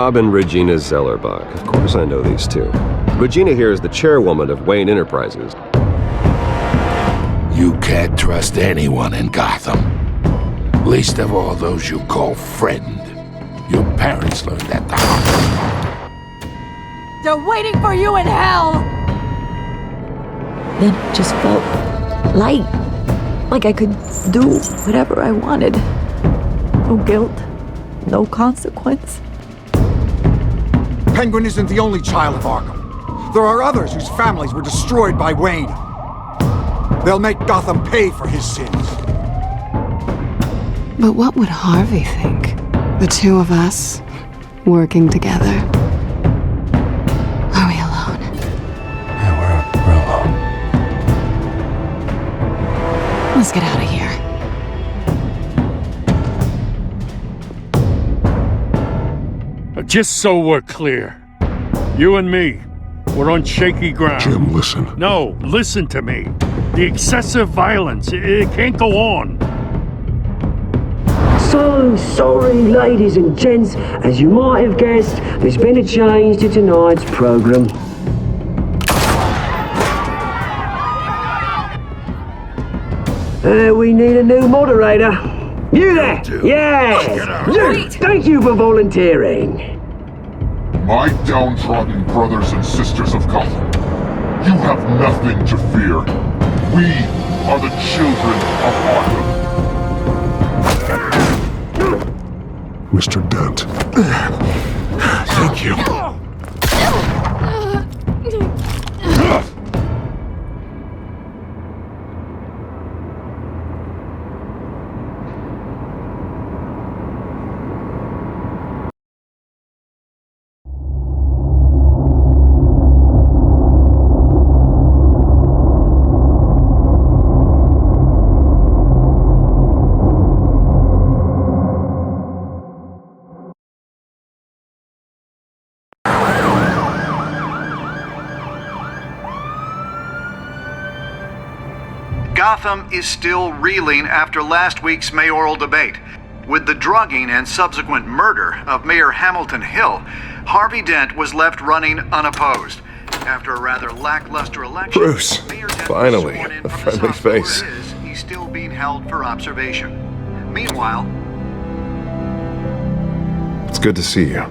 Bob and Regina Zellerbach. Of course I know these two. Regina here is the chairwoman of Wayne Enterprises. You can't trust anyone in Gotham. Least of all those you call friend. Your parents learned that the hard way. They're waiting for you in hell! Then it just felt light. Like I could do whatever I wanted. No guilt, no consequence. Penguin isn't the only child of Arkham. There are others whose families were destroyed by Wayne. They'll make Gotham pay for his sins. But what would Harvey think? The two of us, working together. Are we alone? Yeah, we're alone. Let's get out of here. Just so we're clear, you and me, we're on shaky ground. Jim, listen. No, listen to me. The excessive violence, it can't go on. So sorry, ladies and gents. As you might have guessed, there's been a change to tonight's program. We need a new moderator. You there? Yes! You. Thank you for volunteering. My downtrodden brothers and sisters of Gotham, you have nothing to fear. We are the children of Arkham. Mr. Dent. Thank you. Gotham is still reeling after last week's mayoral debate. With the drugging and subsequent murder of Mayor Hamilton Hill, Harvey Dent was left running unopposed. After a rather lackluster election, Bruce, Mayor Dent finally, was sworn in a from his friendly hospital where face. it is, he's still being held for observation. Meanwhile, It's good to see you.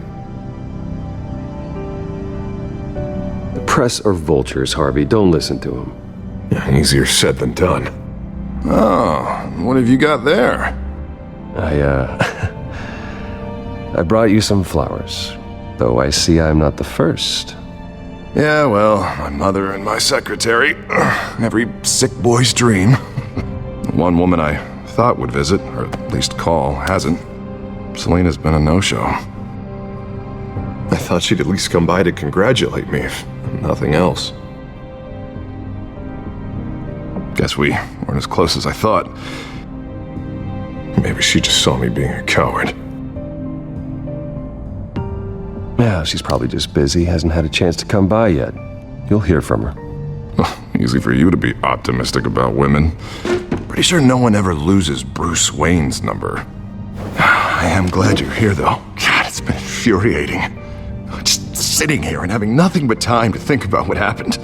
The press are vultures, Harvey. Don't listen to them. Easier said than done. Oh, what have you got there? I brought you some flowers. Though I see I'm not the first. Yeah, well, my mother and my secretary. Every sick boy's dream. One woman I thought would visit, or at least call, hasn't. Selena's been a no-show. I thought she'd at least come by to congratulate me, if nothing else. Guess we weren't as close as I thought. Maybe she just saw me being a coward. Yeah, she's probably just busy, hasn't had a chance to come by yet. You'll hear from her. Easy for you to be optimistic about women. Pretty sure no one ever loses Bruce Wayne's number. I am glad you're here, though. God, it's been infuriating. Just sitting here and having nothing but time to think about what happened.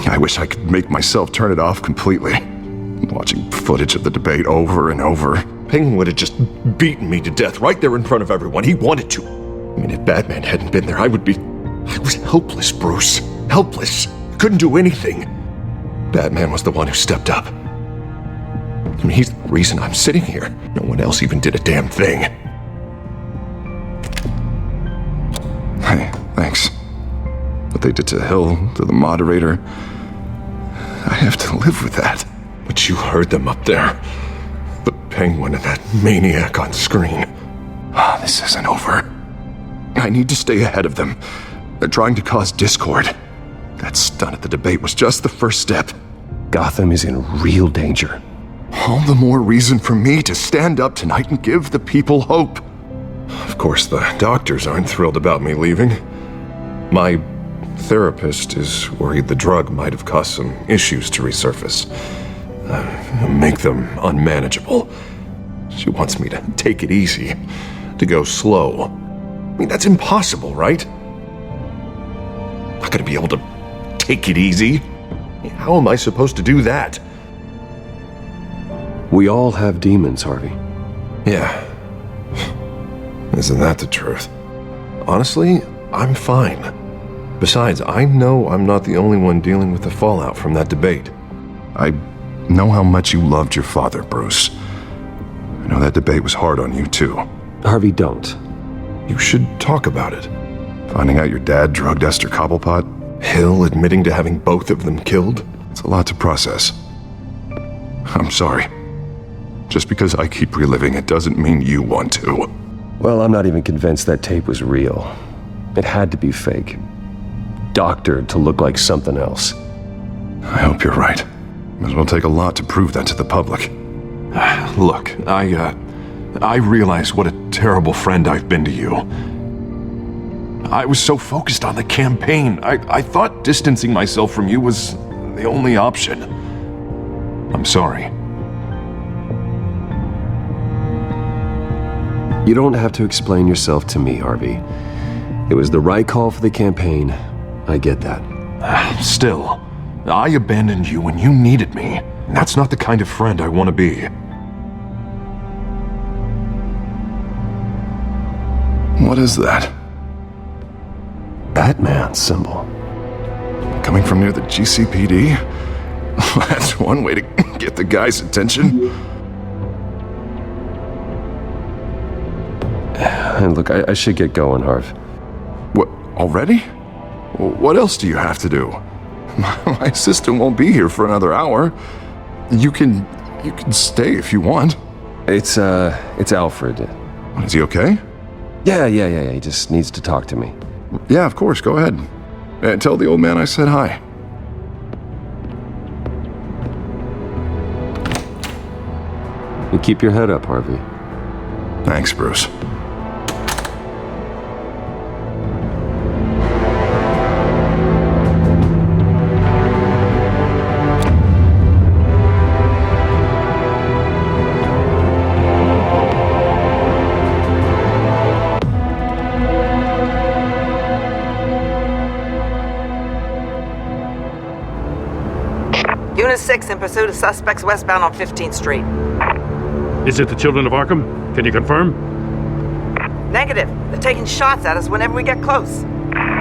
I wish I could make myself turn it off completely. Watching footage of the debate over and over. Penguin would have just beaten me to death right there in front of everyone. He wanted to. I mean, if Batman hadn't been there, I was helpless, Bruce. Helpless. Couldn't do anything. Batman was the one who stepped up. I mean, he's the reason I'm sitting here. No one else even did a damn thing. Hey, thanks. What they did to Hill, to the moderator, I have to live with that. But you heard them up there. The Penguin and that maniac on screen. This isn't over. I need to stay ahead of them. They're trying to cause discord. That stunt at the debate was just the first step. Gotham is in real danger. All the more reason for me to stand up tonight and give the people hope. Of course, the doctors aren't thrilled about me leaving. My therapist is worried the drug might have caused some issues to resurface. Make them unmanageable. She wants me to take it easy, to go slow. I mean, that's impossible, right? Not gonna be able to take it easy. How am I supposed to do that? We all have demons, Harvey. Yeah. Isn't that the truth? Honestly, I'm fine. Besides, I know I'm not the only one dealing with the fallout from that debate. I know how much you loved your father, Bruce. I know that debate was hard on you, too. Harvey, don't. You should talk about it. Finding out your dad drugged Esther Cobblepot? Hill admitting to having both of them killed? It's a lot to process. I'm sorry. Just because I keep reliving it doesn't mean you want to. Well, I'm not even convinced that tape was real. It had to be fake. Doctored to look like something else. I hope you're right. Might as well take a lot to prove that to the public. Look, I realize what a terrible friend I've been to you. I was so focused on the campaign. I thought distancing myself from you was the only option. I'm sorry. You don't have to explain yourself to me, Harvey. It was the right call for the campaign. I get that. Still, I abandoned you when you needed me. That's not the kind of friend I want to be. What is that? Batman symbol. Coming from near the GCPD? That's one way to get the guy's attention. And look, I should get going, Harv. What, already? What else do you have to do? My assistant won't be here for another hour. You can stay if you want. It's Alfred. Is he okay? Yeah. He just needs to talk to me. Yeah, of course. Go ahead. Tell the old man I said hi. You keep your head up, Harvey. Thanks, Bruce. Unit 6 in pursuit of suspects westbound on 15th Street. Is it the Children of Arkham? Can you confirm? Negative. They're taking shots at us whenever we get close.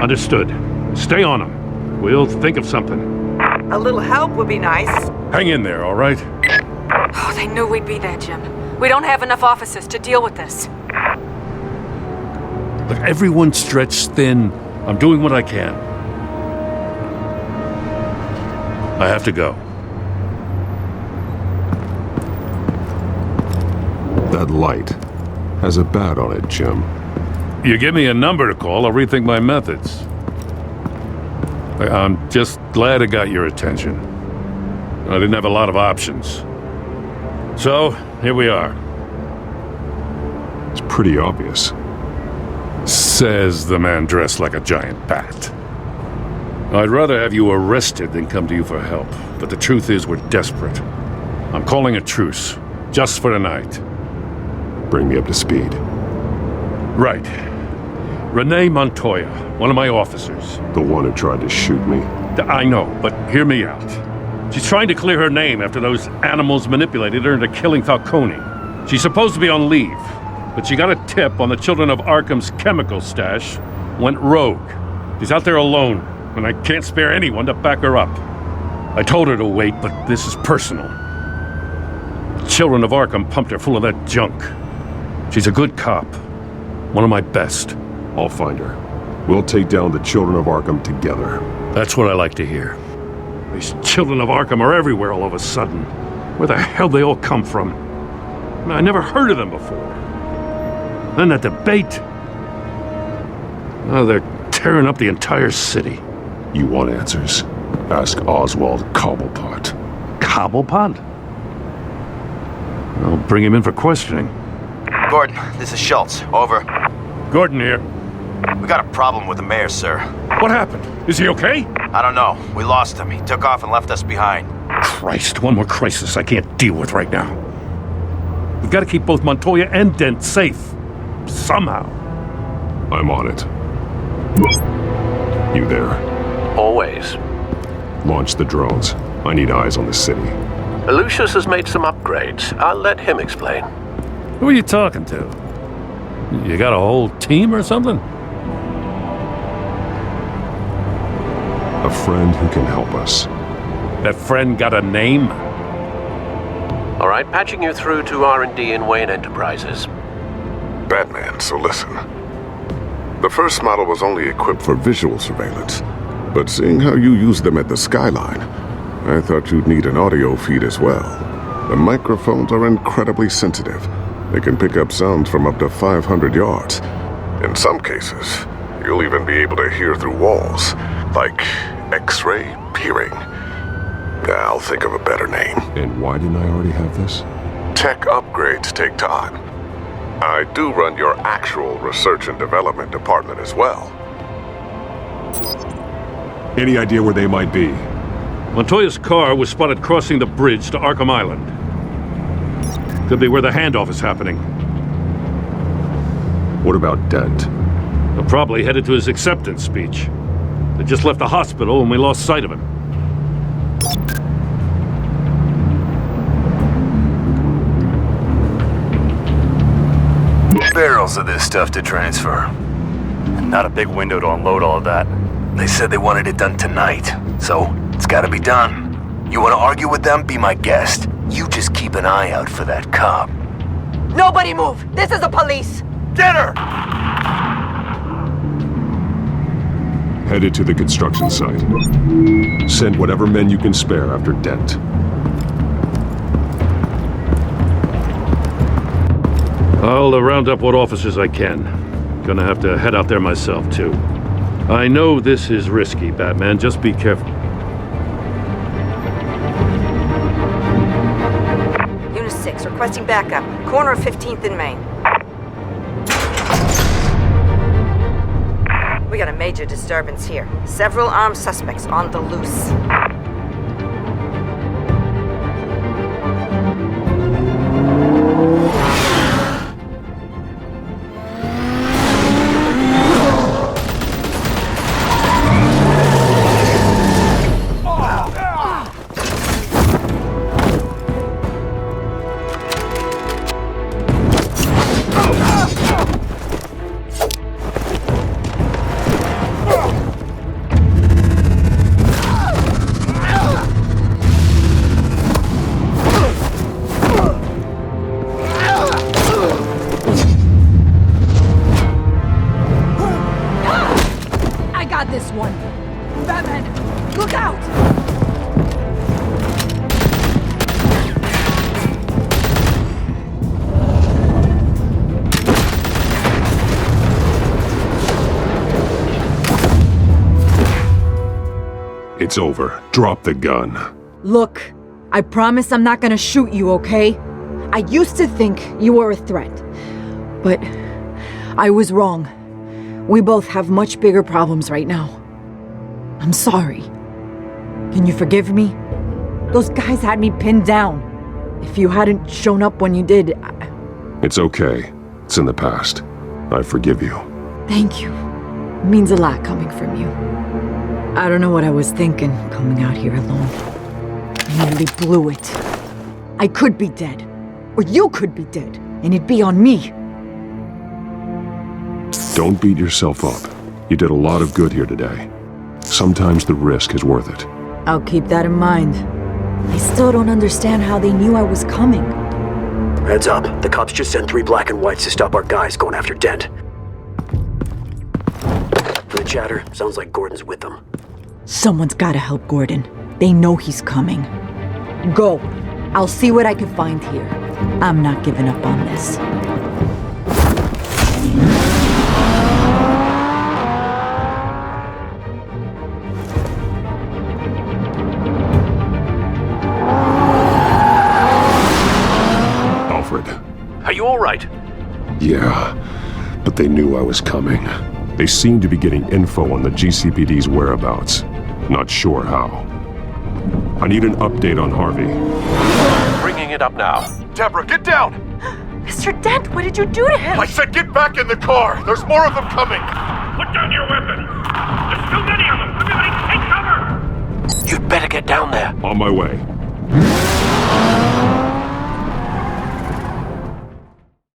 Understood. Stay on them. We'll think of something. A little help would be nice. Hang in there, all right? Oh, they knew we'd be there, Jim. We don't have enough officers to deal with this. Look, everyone's stretched thin. I'm doing what I can. I have to go. That light has a bat on it, Jim. You give me a number to call, I'll rethink my methods. I'm just glad it got your attention. I didn't have a lot of options. So, here we are. It's pretty obvious. Says the man dressed like a giant bat. I'd rather have you arrested than come to you for help, but the truth is we're desperate. I'm calling a truce, just for tonight. Bring me up to speed. Right. Renee Montoya, one of my officers. The one who tried to shoot me? I know, but hear me out. She's trying to clear her name after those animals manipulated her into killing Falcone. She's supposed to be on leave, but she got a tip on the Children of Arkham's chemical stash, went rogue. She's out there alone, and I can't spare anyone to back her up. I told her to wait, but this is personal. The Children of Arkham pumped her full of that junk. She's a good cop. One of my best. I'll find her. We'll take down the Children of Arkham together. That's what I like to hear. These Children of Arkham are everywhere all of a sudden. Where the hell they all come from? I never heard of them before. Then that debate. Oh, they're tearing up the entire city. You want answers? Ask Oswald Cobblepot. Cobblepot? I'll bring him in for questioning. Gordon, this is Schultz. Over. Gordon here. We got a problem with the mayor, sir. What happened? Is he okay? I don't know. We lost him. He took off and left us behind. Christ, one more crisis I can't deal with right now. We've got to keep both Montoya and Dent safe. Somehow. I'm on it. You there? Always. Launch the drones. I need eyes on the city. Lucius has made some upgrades. I'll let him explain. Who are you talking to? You got a whole team or something? A friend who can help us. That friend got a name? All right, patching you through to R&D in Wayne Enterprises. Batman, so listen. The first model was only equipped for visual surveillance, but seeing how you use them at the skyline, I thought you'd need an audio feed as well. The microphones are incredibly sensitive. They can pick up sounds from up to 500 yards. In some cases, you'll even be able to hear through walls, like X-ray peering. I'll think of a better name. And why didn't I already have this? Tech upgrades take time. I do run your actual research and development department as well. Any idea where they might be? Montoya's car was spotted crossing the bridge to Arkham Island. Could be where the handoff is happening. What about Dent? They're probably headed to his acceptance speech. They just left the hospital and we lost sight of him. Barrels of this stuff to transfer. Not a big window to unload all of that. They said they wanted it done tonight, so it's gotta be done. You wanna argue with them? Be my guest. You just keep an eye out for that cop. Nobody move! This is the police! Get her! Headed to the construction site. Send whatever men you can spare after Dent. I'll round up what officers I can. Gonna have to head out there myself, too. I know this is risky, Batman. Just be careful. Unit 6, requesting backup. Corner of 15th and Main. We got a major disturbance here. Several armed suspects on the loose. It's over. Drop the gun. Look, I promise I'm not gonna shoot you, okay? I used to think you were a threat, but I was wrong. We both have much bigger problems right now. I'm sorry. Can you forgive me? Those guys had me pinned down. If you hadn't shown up when you did, It's okay. It's in the past. I forgive you. Thank you. It means a lot coming from you. I don't know what I was thinking, coming out here alone. I nearly blew it. I could be dead. Or you could be dead, and it'd be on me. Don't beat yourself up. You did a lot of good here today. Sometimes the risk is worth it. I'll keep that in mind. I still don't understand how they knew I was coming. Heads up. The cops just sent 3 black and whites to stop our guys going after Dent. For the chatter, sounds like Gordon's with them. Someone's gotta help Gordon. They know he's coming. Go. I'll see what I can find here. I'm not giving up on this. Alfred. Are you all right? Yeah, but they knew I was coming. They seem to be getting info on the GCPD's whereabouts. Not sure how. I need an update on Harvey. Bringing it up now. Deborah, get down! Mr. Dent, what did you do to him? I said get back in the car! There's more of them coming! Put down your weapon! There's too many of them! Everybody take cover! You'd better get down there. On my way.